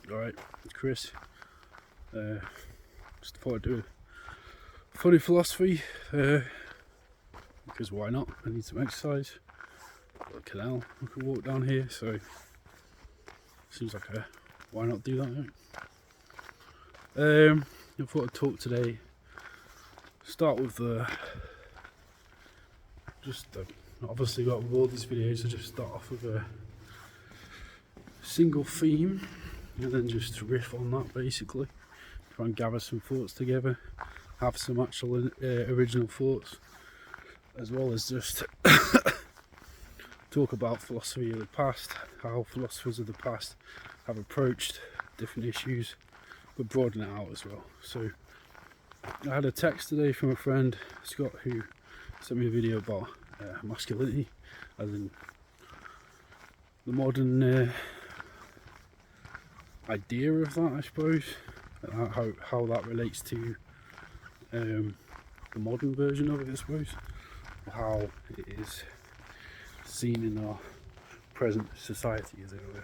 Alright, Chris. Just thought I'd do a funny philosophy, because why not? I need some exercise. Got a canal I can walk down here, so seems like a why not do that, right? I thought I'd talk today. Start with obviously got with all these videos, I just start off with a single theme and then just riff on that, basically. Try and gather some thoughts together, have some actual original thoughts, as well as just talk about philosophy of the past, how philosophers of the past have approached different issues, but broaden it out as well. So I had a text today from a friend, Scott, who sent me a video about masculinity, as in the modern idea of that, I suppose, and how that relates to the modern version of it, I suppose, how it is seen in our present society, as it were,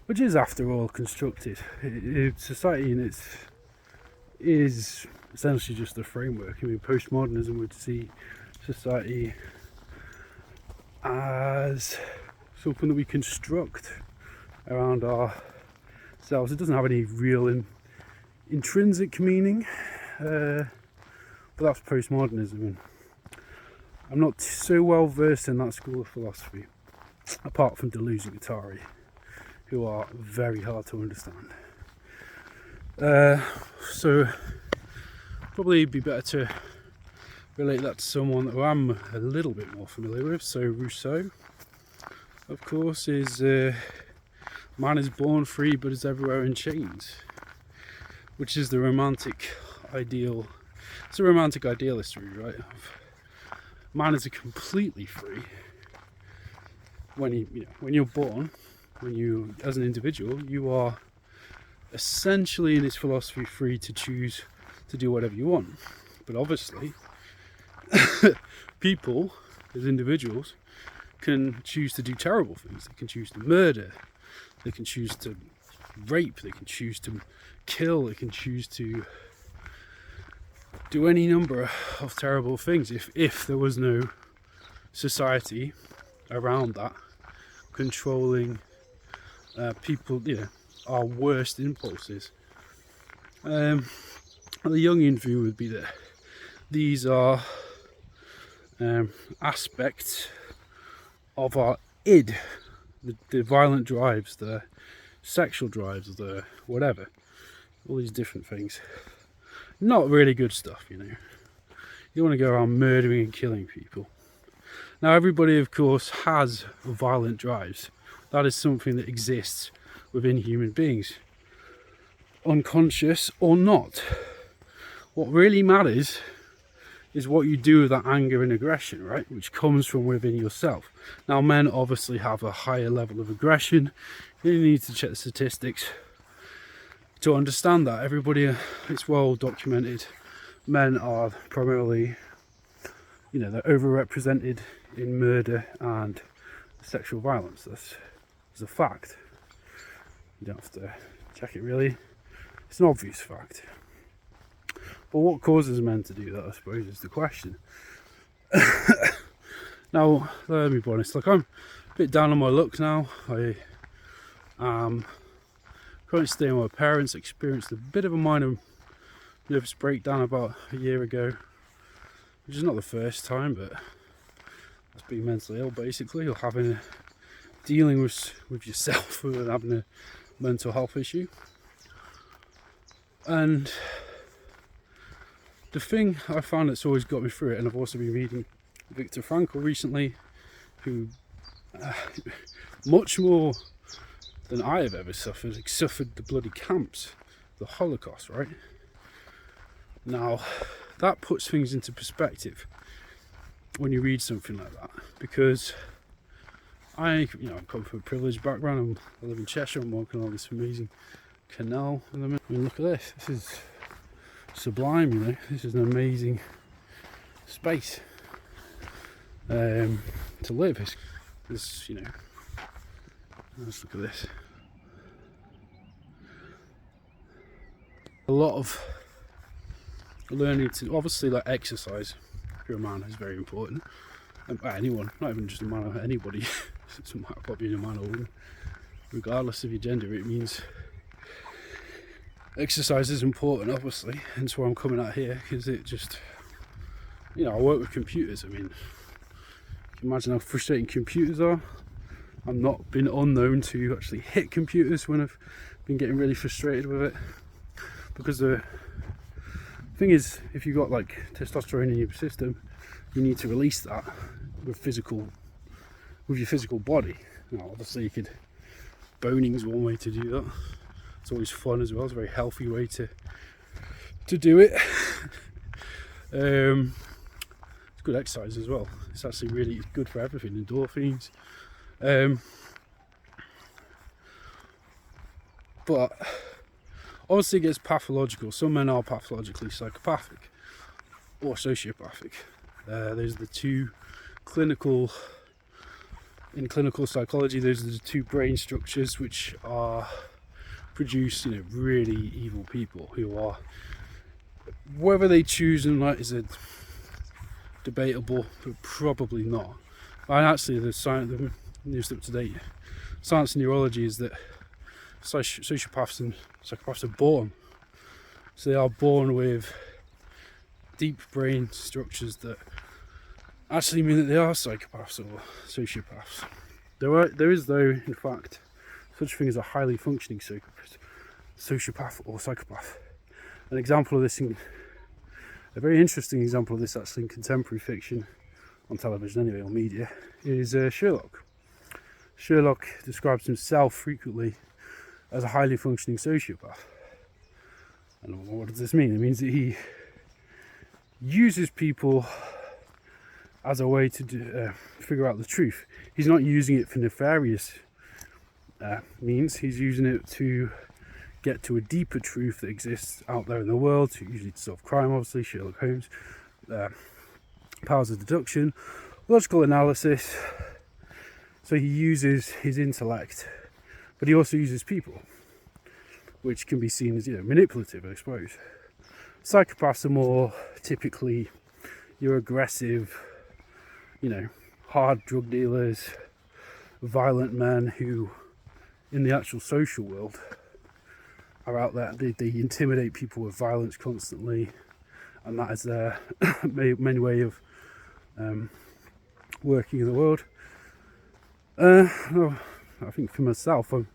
which is, after all, constructed. Society in its is essentially just a framework. I mean, post-modernism would see society as something that we construct around ourselves. It doesn't have any real intrinsic meaning, but that's post-modernism, and I'm not so well versed in that school of philosophy, apart from Delusional, who are very hard to understand. So probably be better to relate that to someone who I'm a little bit more familiar with. So Rousseau, of course, is man is born free but is everywhere in chains, which is the romantic ideal. It's a romantic idealist view, right? Man is completely free when when you're born. When you, as an individual, you are essentially, in his philosophy, free to choose to do whatever you want. But obviously, people, as individuals, can choose to do terrible things. They can choose to murder, they can choose to rape, they can choose to kill, they can choose to do any number of terrible things if there was no society around that controlling people, our worst impulses. The Jungian view would be that these are aspects of our id, the violent drives, the sexual drives, the whatever, all these different things. Not really good stuff, You don't want to go around murdering and killing people. Now, everybody, of course, has violent drives. That is something that exists within human beings, unconscious or not. What really matters is what you do with that anger and aggression, right? Which comes from within yourself. Now, men obviously have a higher level of aggression. You need to check the statistics to understand that. Everybody, it's well documented. Men are primarily, they're overrepresented in murder and sexual violence. That's a fact. You don't have to check it, really. It's an obvious fact. But what causes men to do that, I suppose, is the question. Now, let me be honest, I'm a bit down on my luck now. I am currently staying with my parents. Experienced a bit of a minor nervous breakdown about a year ago, which is not the first time, but that's being mentally ill, basically, or dealing with yourself and having a mental health issue. And the thing I found that's always got me through it, and I've also been reading Viktor Frankl recently, who much more than I have ever suffered the bloody camps, the Holocaust, right? Now, that puts things into perspective when you read something like that, because I come from a privileged background. I live in Cheshire. I'm walking along this amazing canal. I mean, look at this. This is sublime, This is an amazing space to live. Let's look at this. a lot of learning to, obviously, like exercise, if you're a man, is very important. And anyone, not even just a man, or anybody, it doesn't matter about being a man or woman, regardless of your gender, it means exercise is important, obviously. Hence why I'm coming out here, because it just, I work with computers. I mean, you can imagine how frustrating computers are. I've not been unknown to actually hit computers when I've been getting really frustrated with it, because the thing is, if you've got like testosterone in your system, you need to release that with your physical body. Now, obviously, boning is one way to do that. It's always fun as well. It's a very healthy way to do it. It's good exercise as well. It's actually really good for everything. Endorphins. But obviously it gets pathological. Some men are pathologically psychopathic or sociopathic. Those are the two in clinical psychology, those are the two brain structures which are produce, really evil people who are, whether they choose and like is a debatable, but probably not. And actually the newest up to date science in neurology is that sociopaths and psychopaths are born. So they are born with deep brain structures that actually mean that they are psychopaths or sociopaths. There is though, in fact, such a thing as a highly functioning sociopath or psychopath. An example of this, a very interesting example of this actually in contemporary fiction, on television anyway, or media, is Sherlock. Sherlock describes himself frequently as a highly functioning sociopath. And what does this mean? It means that he uses people as a way to figure out the truth. He's not using it for nefarious means. He's using it to get to a deeper truth that exists out there in the world, usually to solve crime, obviously, Sherlock Holmes, powers of deduction, logical analysis. So he uses his intellect, but he also uses people, which can be seen as, manipulative, I suppose. Psychopaths are more typically your aggressive, hard drug dealers, violent men who, in the actual social world, are out there. They intimidate people with violence constantly, and that is their main way of working in the world. Well, I think for myself, I'm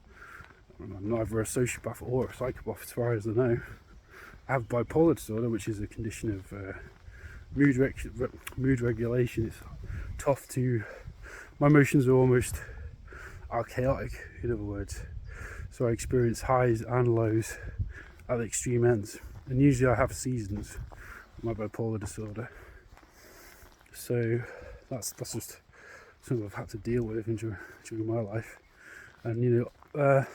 neither a sociopath or a psychopath as far as I know. I have bipolar disorder, which is a condition of mood regulation. It's tough to, my emotions are chaotic, in other words. So I experience highs and lows at the extreme ends. And usually I have seasons with my bipolar disorder. So that's just something I've had to deal with during my life. And the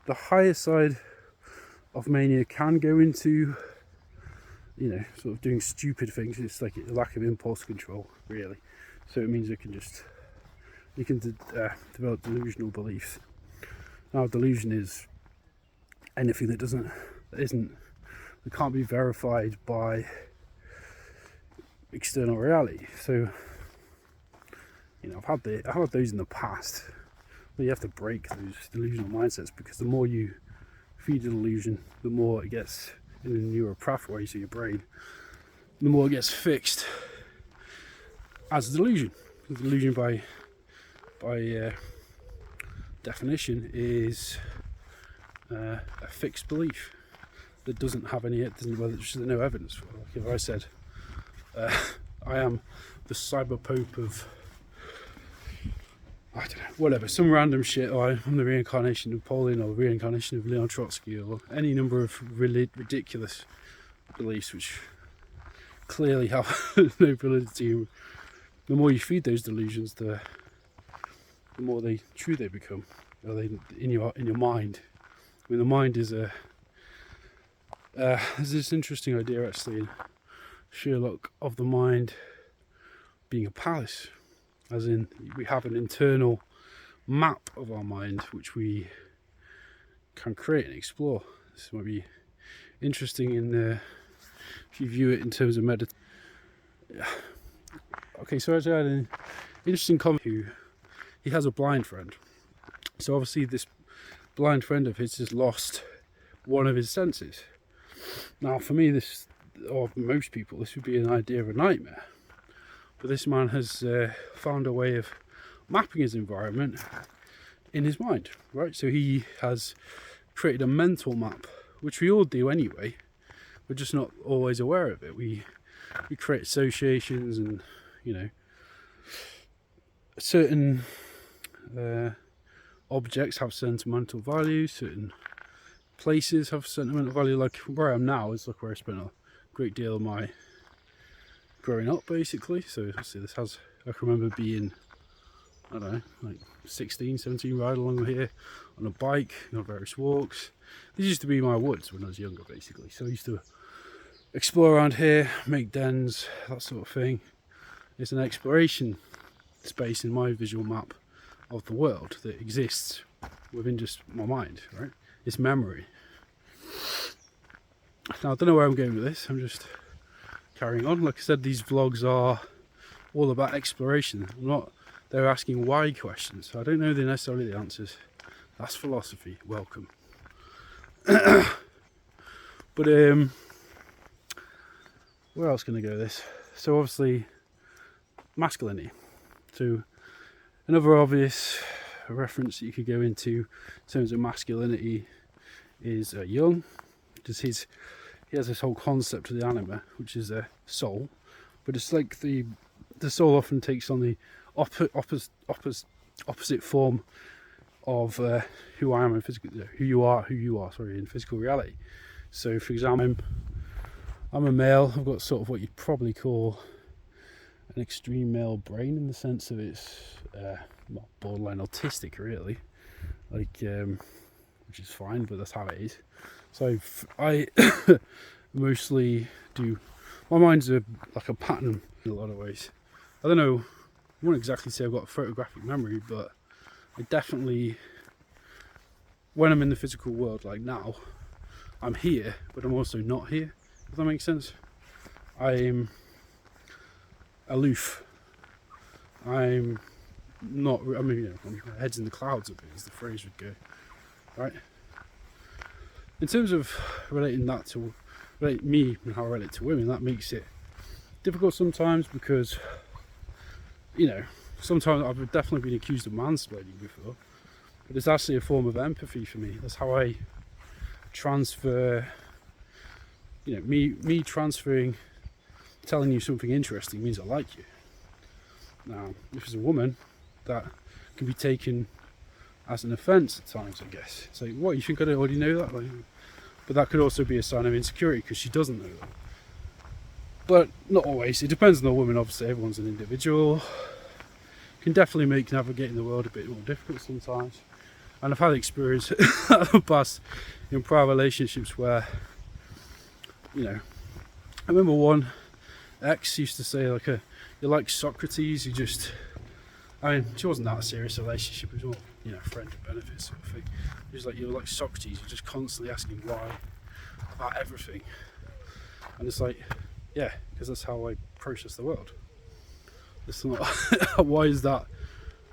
higher side of mania can go into, sort of doing stupid things. It's like a lack of impulse control, really. So it means you can develop delusional beliefs. Now, delusion is anything that can't be verified by external reality. So, I've had those in the past. But you have to break those delusional mindsets, because the more you feed a delusion, the more it gets in the neural pathways of your brain, the more it gets fixed as a delusion. The delusion, by definition, is a fixed belief that there's no evidence for. Like if I said, I am the cyber pope of, I don't know, whatever, some random shit, or I'm the reincarnation of Napoleon, or the reincarnation of Leon Trotsky, or any number of ridiculous beliefs which clearly have no validity. The more you feed those delusions, the more true they become. In your mind. I mean, the mind is there's this interesting idea actually in Sherlock of the mind being a palace, as in we have an internal map of our mind which we can create and explore. This might be interesting if you view it in terms of meditation. Okay, so I had an interesting comment. He has a blind friend. So obviously this blind friend of his has lost one of his senses. Now for me, or most people, this would be an idea of a nightmare. But this man has found a way of mapping his environment in his mind, right? So he has created a mental map, which we all do anyway. We're just not always aware of it. We create associations, and certain objects have sentimental value, certain places have sentimental value. Like where I am now is like where I spent a great deal of my growing up, basically. So see, I can remember being, I don't know, like 16, 17, riding along here on a bike on various walks. These used to be my woods when I was younger, basically. So I used to explore around here, make dens, that sort of thing. It's an exploration space in my visual map of the world that exists within just my mind, right? It's memory. Now I don't know where I'm going with this. I'm just carrying on. Like I said, these vlogs are all about exploration. They're asking why questions. I don't know necessarily the answers. That's philosophy. Welcome. But where else can I go with this? So obviously masculinity. So another obvious reference that you could go into in terms of masculinity is Jung. He has this whole concept of the anima, which is a soul, but it's like the soul often takes on the opposite form of who I am in physical, who you are, in physical reality. So, for example, I'm a male. I've got sort of what you'd probably call an extreme male brain, in the sense of it's borderline autistic, really, like which is fine, but that's how it is. So I mostly do. My mind's like a pattern in a lot of ways. I don't know. I won't exactly say I've got a photographic memory, but I definitely, when I'm in the physical world, like now, I'm here, but I'm also not here. Does that make sense? I'm aloof. I'm not. I mean, my head's in the clouds a bit, as the phrase would go, right? In terms of relating that to me and how I relate to women, that makes it difficult sometimes, because sometimes I've definitely been accused of mansplaining before, but it's actually a form of empathy for me. That's how I transfer. Me transferring, telling you something interesting means I like you. Now, if it's a woman, that can be taken as an offence at times, I guess. It's like, what, you think I don't already know that? But that could also be a sign of insecurity, because she doesn't know that. But not always. It depends on the woman. Obviously, everyone's an individual. Can definitely make navigating the world a bit more difficult sometimes. And I've had experience in the past in prior relationships where, I remember one ex used to say, like, you're like Socrates, she wasn't that serious a relationship, it was all, friend with benefits sort of thing. He was like, you're like Socrates, you're just constantly asking why about everything. And it's like, yeah, because that's how I process the world. It's not, why is that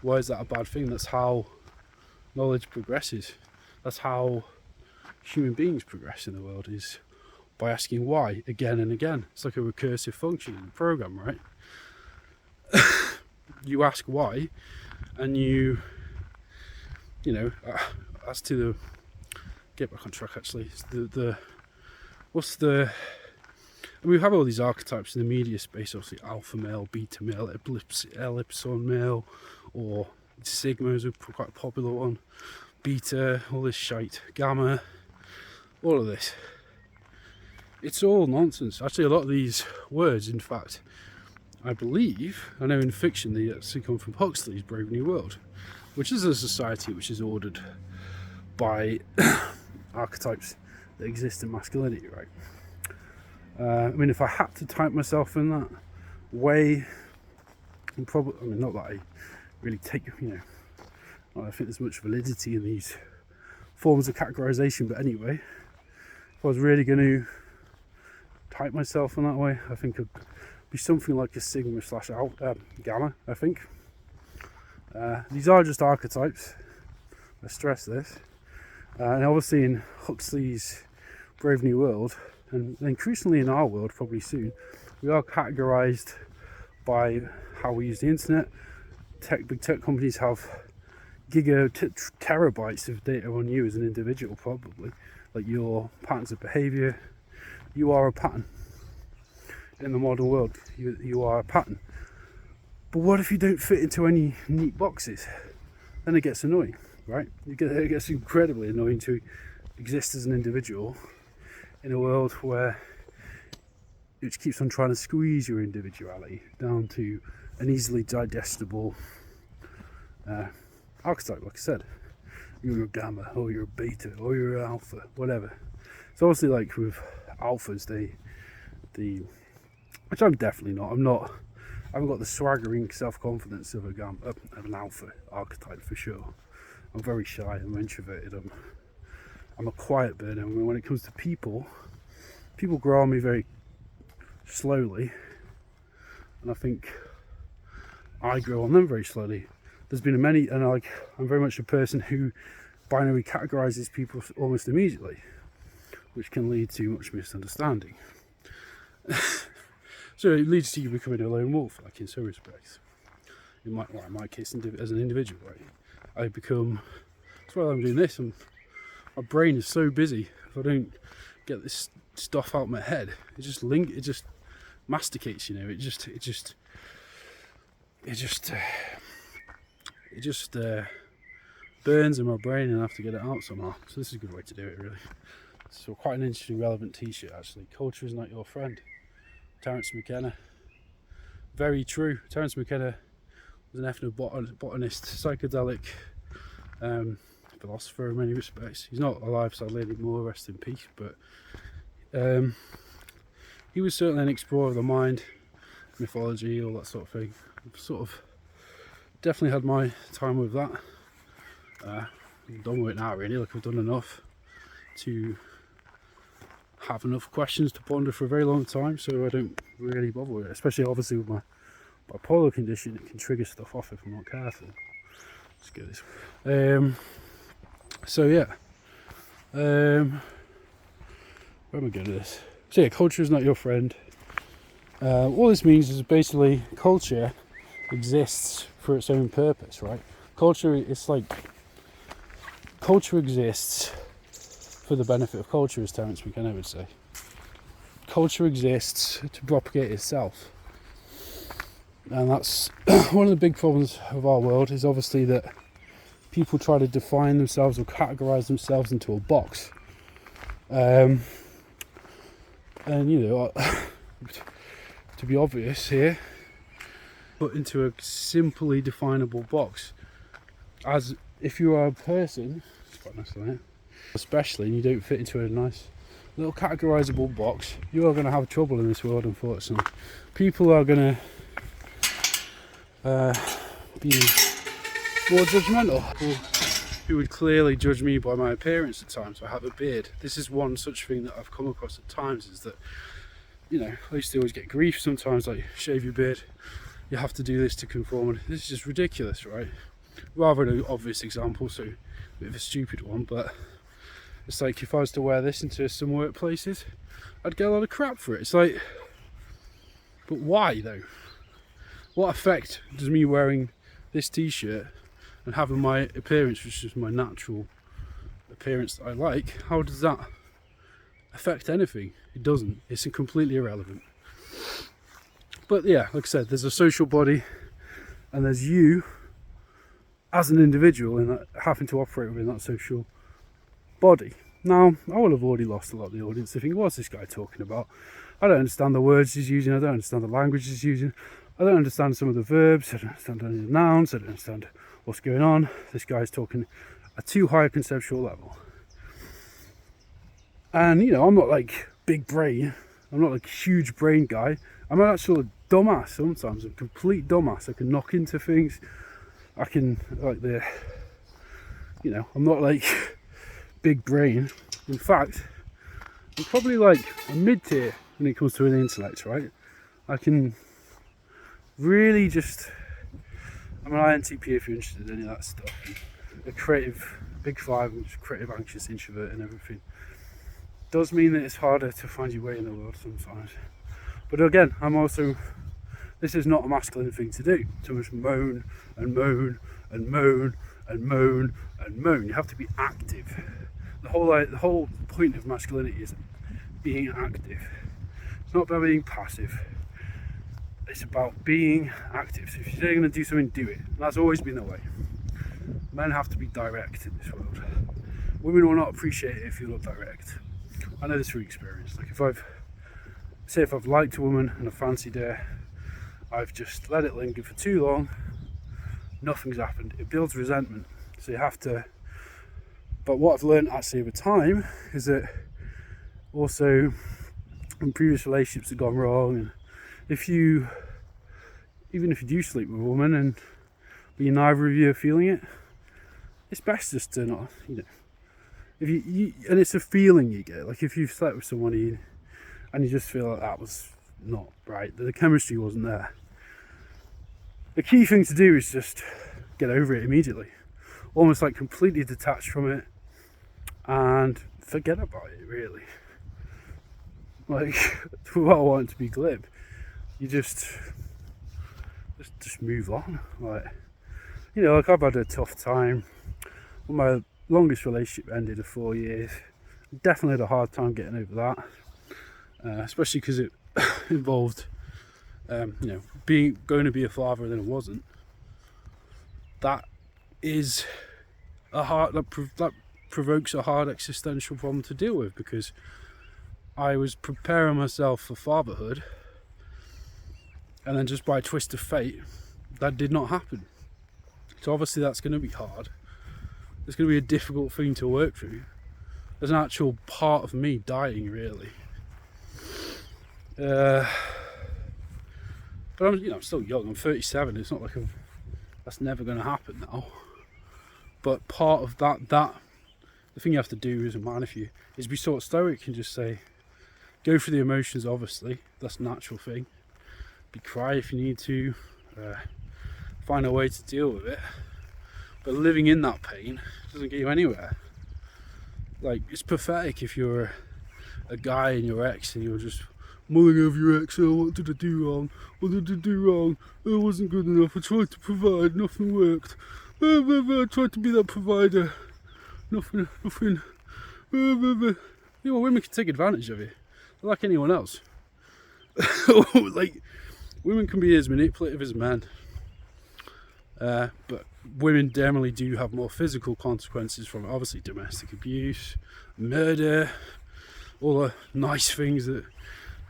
a bad thing? That's how knowledge progresses. That's how human beings progress in the world, is by asking why again and again. It's like a recursive function in the program, right? You ask why, and as to the, get back on track actually, we have all these archetypes in the media space, obviously alpha male, beta male, ellipson male, or sigma is a quite popular one, beta, all this shite, gamma, all of this. It's all nonsense. Actually, a lot of these words, in fact, I know in fiction they actually come from Huxley's Brave New World, which is a society which is ordered by archetypes that exist in masculinity, right? If I had to type myself in that way, not that I really take, I don't think there's much validity in these forms of categorisation, but anyway, if I was really going to type myself in that way, I think it'd be something like a sigma slash gamma, I think. These are just archetypes, I stress this. And obviously in Huxley's Brave New World, and increasingly in our world probably soon, we are categorized by how we use the internet. Big tech companies have terabytes of data on you as an individual, probably, like your patterns of behavior. You are a pattern in the modern world. You are a pattern. But what if you don't fit into any neat boxes? Then it gets annoying, right? It gets incredibly annoying to exist as an individual in a world where it keeps on trying to squeeze your individuality down to an easily digestible archetype, like I said. You're a gamma, or you're a beta, or you're an alpha, whatever. So obviously, like with alphas, which I'm definitely not. I haven't got the swaggering self-confidence of of an alpha archetype for sure. I'm very shy. I'm introverted. I'm a quiet bird. I mean, when it comes to people grow on me very slowly, and I think I grow on them very slowly. There's been I'm very much a person who binary categorizes people almost immediately, which can lead to much misunderstanding. So it leads to you becoming a lone wolf, like in some respects. In my case, as an individual, right? That's why I'm doing this. My brain is so busy. If I don't get this stuff out my head, it just masticates. You know, it just burns in my brain, and I have to get it out somehow. So this is a good way to do it, really. So quite an interesting, relevant T-shirt actually. Culture is not your friend. Terence McKenna. Very true. Terence McKenna was an ethnobotanist, psychedelic philosopher in many respects. He's not alive sadly anymore, rest in peace, but he was certainly an explorer of the mind, mythology, all that sort of thing. I've sort of definitely had my time with that. I'm done with it now, really. Like, I've done enough to have enough questions to ponder for a very long time, so I don't really bother with it, especially obviously with my bipolar condition. It can trigger stuff off if I'm not careful. Let's get this. So yeah, where am I going with this? So yeah, culture is not your friend. All this means is basically culture exists for its own purpose, right? Culture exists for the benefit of culture, as Terence McKenna would say. Culture exists to propagate itself. And that's one of the big problems of our world, is obviously that people try to define themselves or categorize themselves into a box. And you know, to be obvious here, put into a simply definable box. As if you are a person, it's quite nice, isn't it? Especially, and you don't fit into a nice little categorizable box, you are going to have trouble in this world, unfortunately. People are going to be more judgmental. People who would clearly judge me by my appearance at times. I have a beard. This is one such thing that I've come across at times, is that, you know, I used to always get grief sometimes, like, shave your beard, you have to do this to conform. This is just ridiculous, right? Rather an obvious example, so a bit of a stupid one, but it's like, if I was to wear this into some workplaces, I'd get a lot of crap for it. It's like, but why though? What effect does me wearing this t-shirt and having my appearance, which is my natural appearance that I like, how does that affect anything? It doesn't. It's completely irrelevant. But yeah, like I said, there's a social body, and there's you as an individual in that, having to operate within that social body. Now, I will have already lost a lot of the audience. They think, what's this guy talking about? I don't understand the words he's using. I don't understand the language he's using. I don't understand some of the verbs. I don't understand any of the nouns. I don't understand what's going on. This guy's talking at too high a conceptual level. And, you know, I'm not like big brain. I'm not like huge brain guy. I'm an actual dumbass sometimes. I'm a complete dumbass. I can knock into things. I can, like, you know, I'm not like big brain. In fact, I'm probably like a mid-tier when it comes to an intellect, right? I can really just, I'm an INTP if you're interested in any of that stuff. A creative, big five, which is creative, anxious, introvert and everything. Does mean that it's harder to find your way in the world sometimes. But again, I'm also, this is not a masculine thing to do. To just moan and moan and moan and moan and moan. You have to be active. The whole point of masculinity is being active. It's not about being passive. It's about being active. So if you're going to do something, do it. And that's always been the way. Men have to be direct in this world. Women will not appreciate it if you're not direct. I know this through experience. Like if I've liked a woman and I fancied her, I've just let it linger for too long, nothing's happened. It builds resentment. So you have to, but what I've learned actually over time is that also when previous relationships have gone wrong, and even if you do sleep with a woman but neither of you are feeling it, it's best just to not, if you and it's a feeling you get, like if you've slept with someone and you just feel like that was not right, that the chemistry wasn't there, the key thing to do is just get over it immediately, almost like completely detached from it and forget about it really. Like, well, I want it to be glib, you just move on. Like, like I've had a tough time. My longest relationship ended at 4 years. Definitely had a hard time getting over that, especially because it involved, going to be a father and then it wasn't. That is that provokes a hard existential problem to deal with, because I was preparing myself for fatherhood, and then just by a twist of fate, that did not happen. So obviously that's going to be hard. It's going to be a difficult thing to work through. There's an actual part of me dying, really. But I'm still young. I'm 37. It's not like that's never going to happen now. But part of that, the thing you have to do as a man, is be sort of stoic and just say, go through the emotions. Obviously, that's a natural thing. Cry if you need to. Find a way to deal with it. But living in that pain doesn't get you anywhere. Like, it's pathetic if you're a guy and your ex and you're just mulling over your ex. Oh, what did I do wrong? What did I do wrong? It wasn't good enough. I tried to provide, nothing worked. I tried to be that provider. Nothing. Women can take advantage of it. They're like anyone else. Like, women can be as manipulative as men. But women generally do have more physical consequences from it. Obviously domestic abuse, murder, all the nice things that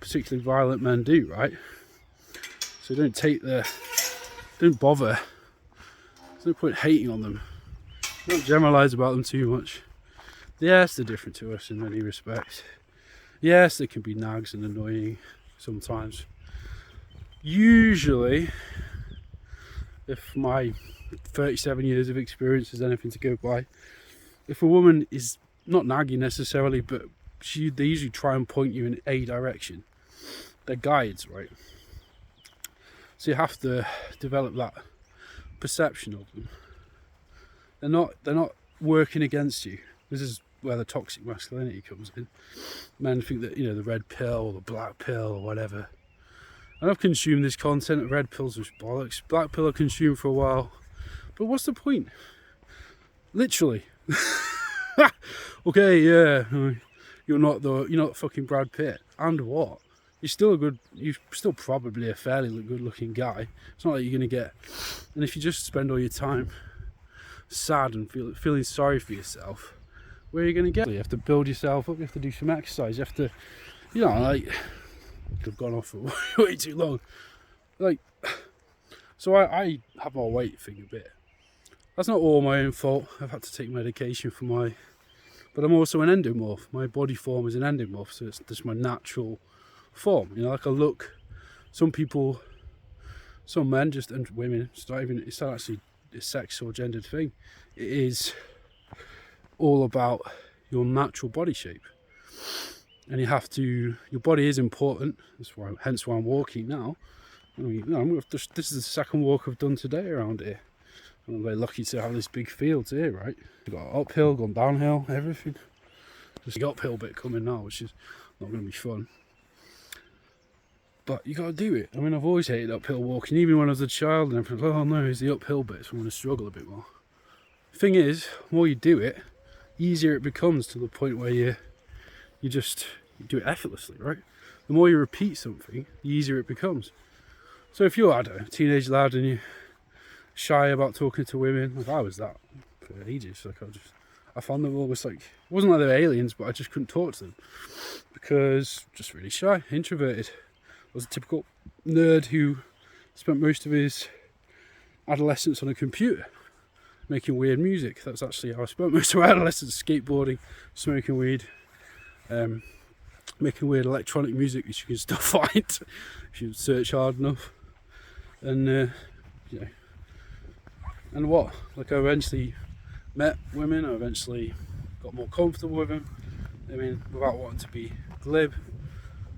particularly violent men do, right? So don't bother. There's no point hating on them. Don't generalise about them too much. Yes, they're different to us in many respects. Yes, they can be nags and annoying sometimes. Usually, if my 37 years of experience is anything to go by, if a woman is not nagging necessarily, but they usually try and point you in a direction. They're guides, right? So you have to develop that perception of them. They're not working against you. This is where the toxic masculinity comes in. Men think that, the red pill or the black pill or whatever. And I've consumed this content. Red pills was bollocks. Black pill I consumed for a while. But what's the point? Literally. Okay, yeah. You're not fucking Brad Pitt. And what? You're still probably a fairly good looking guy. It's not like you're gonna get, and if you just spend all your time sad and feeling sorry for yourself, where are you gonna get? You have to build yourself up, you have to do some exercise, you have to, I've gone off for way too long. So I have my weight thing a bit. That's not all my own fault. I've had to take medication but I'm also an endomorph. My body form is an endomorph, so it's just my natural form. Like I look, some men and women, it's not actually a sex or gendered thing. It is all about your natural body shape. and you have to, your body is important. Hence why I'm walking now. I mean, this is the second walk I've done today around here. I'm very lucky to have this big field here, right? We've got uphill, gone downhill, everything. There's the uphill bit coming now, which is not going to be fun. But you got to do it. I mean, I've always hated uphill walking, even when I was a child, and everything. Oh no, it's the uphill bit, so I'm going to struggle a bit more. Thing is, the more you do it, easier it becomes, to the point where you do it effortlessly, right? The more you repeat something, the easier it becomes. So if you're, I don't know, a teenage lad and you're shy about talking to women, like I was that for ages. Like I found them almost like, it wasn't like they were aliens, but I just couldn't talk to them because just really shy, introverted. I was a typical nerd who spent most of his adolescence on a computer making weird music. That's actually how I spent most of my adolescence: skateboarding, smoking weed, making weird electronic music which you can still find if you search hard enough. And you know, and what, like, I eventually met women, I eventually got more comfortable with them. I mean, without wanting to be glib,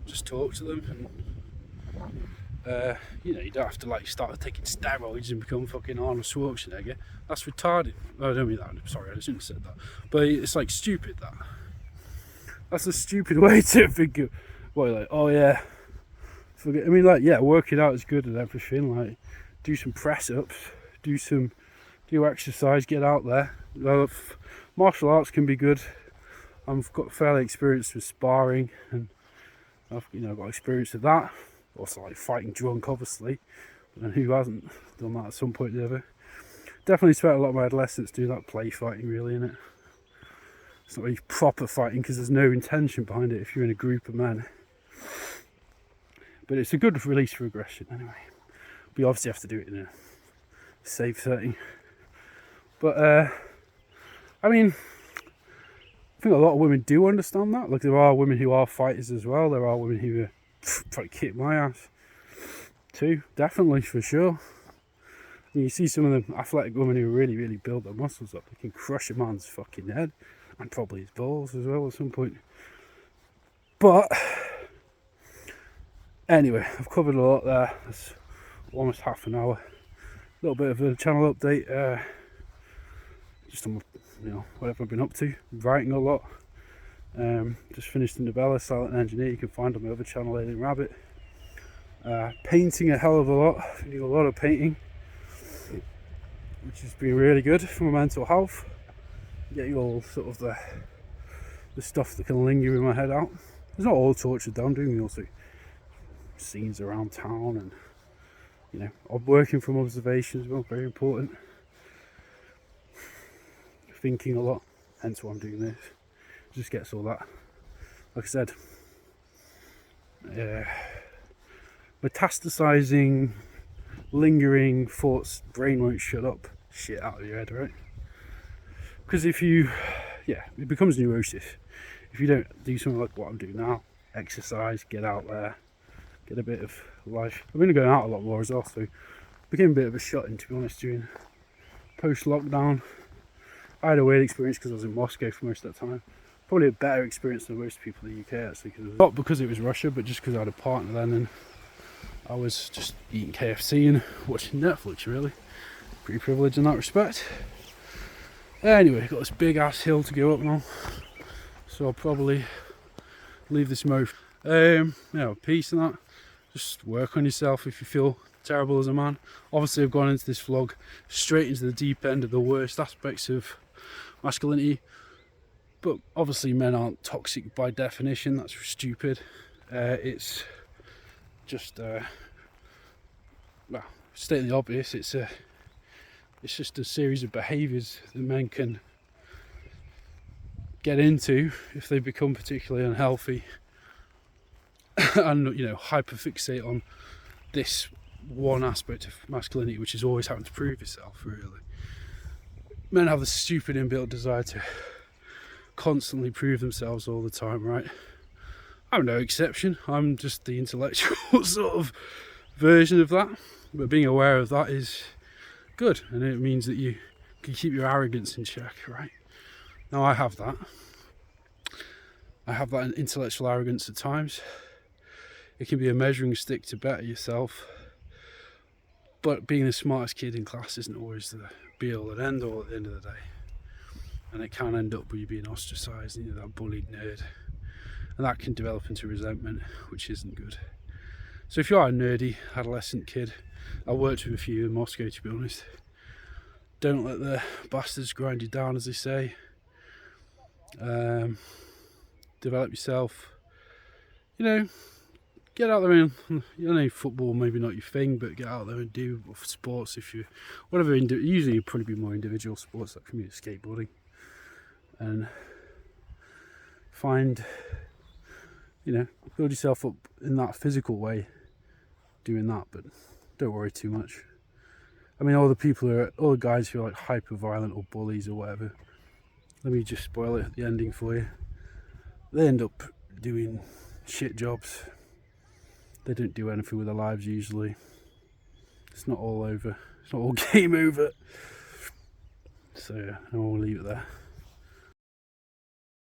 just talk to them. And you know, you don't have to like start taking steroids and become fucking Arnold Schwarzenegger. That's retarded. No, I don't mean that. I'm sorry, I shouldn't have said that. But it's like stupid. That's a stupid way to think of. Well, like, oh yeah, forget. I mean, like, yeah, working out is good and everything. Like, do some press ups, do exercise, get out there. Martial arts can be good. I've got fairly experience with sparring, and I've got experience with that. Also, like fighting drunk, obviously. But then who hasn't done that at some point or the other? Definitely spent a lot of my adolescence doing that play fighting, really, innit? It's not really proper fighting because there's no intention behind it if you're in a group of men. But it's a good release for aggression, anyway. But you obviously have to do it in a safe setting. But, I mean, I think a lot of women do understand that. Like, there are women who are fighters as well. There are women who are probably kick my ass too, definitely, for sure. And you see some of the athletic women who really, really build their muscles up. They can crush a man's fucking head, and probably his balls as well at some point. But anyway, I've covered a lot there. It's almost half an hour. A little bit of a channel update, just on, whatever I've been up to. Writing a lot. Just finished the novella Silent Engineer. You can find on my other channel, Alien Rabbit. Painting a hell of a lot. Doing a lot of painting, which has been really good for my mental health. Getting all sort of the stuff that can linger in my head out. It's not all tortured down. Doing also scenes around town, and I'm working from observation as well. Very important. Thinking a lot. Hence why I'm doing this. Just gets all that, like I said, metastasizing, lingering thoughts. Brain won't shut up. Shit out of your head, right? Because if you, it becomes neurosis. If you don't do something like what I'm doing now, exercise, get out there, get a bit of life. I've been going out a lot more as well, so it became a bit of a shut-in, to be honest, during post-lockdown. I had a weird experience because I was in Moscow for most of that time. Probably a better experience than most people in the UK, actually. Not because it was Russia, but just because I had a partner then, and I was just eating KFC and watching Netflix, really. Pretty privileged in that respect. Anyway, got this big ass hill to go up now, so I'll probably leave this mode. Peace and that. Just work on yourself if you feel terrible as a man. Obviously, I've gone into this vlog straight into the deep end of the worst aspects of masculinity. But obviously men aren't toxic by definition. That's stupid. It's just stating the obvious. It's just a series of behaviours that men can get into if they become particularly unhealthy and hyperfixate on this one aspect of masculinity, which is always having to prove yourself. Really, men have the stupid inbuilt desire to constantly prove themselves all the time, right? I'm no exception. I'm just the intellectual sort of version of that, but being aware of that is good, and it means that you can keep your arrogance in check, right? Now I have that, I have that intellectual arrogance at times. It can be a measuring stick to better yourself, but being the smartest kid in class isn't always the be all and end all at the end of the day. And it can end up with you being ostracised and you're that bullied nerd. And that can develop into resentment, which isn't good. So if you are a nerdy adolescent kid, I worked with a few in Moscow, to be honest. Don't let the bastards grind you down, as they say. Develop yourself. You know, get out there and, you know, football maybe not your thing, but get out there and do sports if you, whatever. Usually you'd probably be more individual sports, like for me it's skateboarding, and find, you know, build yourself up in that physical way doing that, but don't worry too much. I mean, all the guys who are like hyper violent or bullies or whatever, let me just spoil it, the ending for you. They end up doing shit jobs. They don't do anything with their lives usually. It's not all over. It's not all game over. So yeah, I'll leave it there.